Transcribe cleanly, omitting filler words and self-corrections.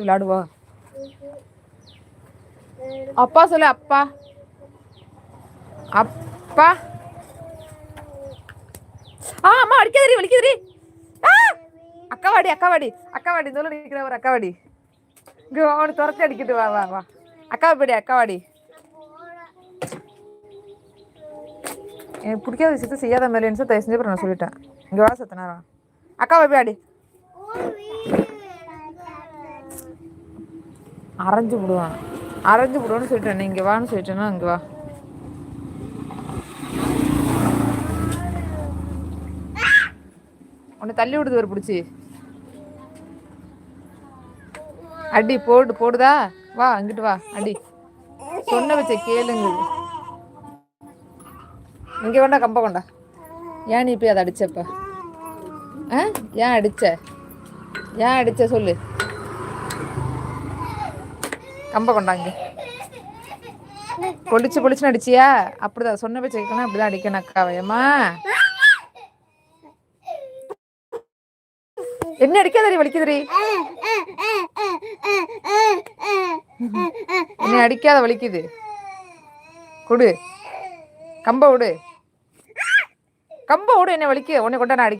விளையாடுவா. அப்பா சொல்லு. அப்பா அப்பா. அம்மா அடிக்காதடி, வலிக்குதுடி. அக்காவாடி அக்காவாடி அக்காவாடி சொல்ல நிக்கிற ஒரு அக்காவாடி. இங்க அவனை துரத்தி அடிக்கிட்டு வா வா வா. அக்காவாடி அக்காவாடி. எனக்கு பிடிக்காத விஷயத்த செய்யாத மாதிரி தயவு செஞ்சு நான் சொல்லிட்டேன். இங்க வா சத்த நேரம். அக்காவை போய் அடி. அரைஞ்சு விடுவான். அரைஞ்சு விடுவான்னு சொல்லிட்டேன். இங்க வான்னு சொல்லிட்டேன்னா இங்க வா. உன்னை தள்ளி விடுது ஒரு பிடிச்சி. அடி போடுதா. வா அங்கிட்டு வா அடி. சொன்ன வச்ச கேளுங்க. இங்க வேண்டா கம்ப கொண்டா. ஏன் நீ போய் அதை அடிச்சப்ப? ஏன் அடிச்ச சொல்லு. கம்ப கொண்டாங்க. பொழிச்சுன்னு அடிச்சியா? அப்படிதான் சொன்ன போய் கேட்கணும். அப்படிதான் அடிக்கணும் அக்காவையம்மா. என்ன அடிக்காதடி, வலிக்குதுடி. என்ன அடிக்காத, வலிக்குது. கொடு கம்ப விடு. என்ன வலிக்கு உன்னை கொண்டா நான் அடி.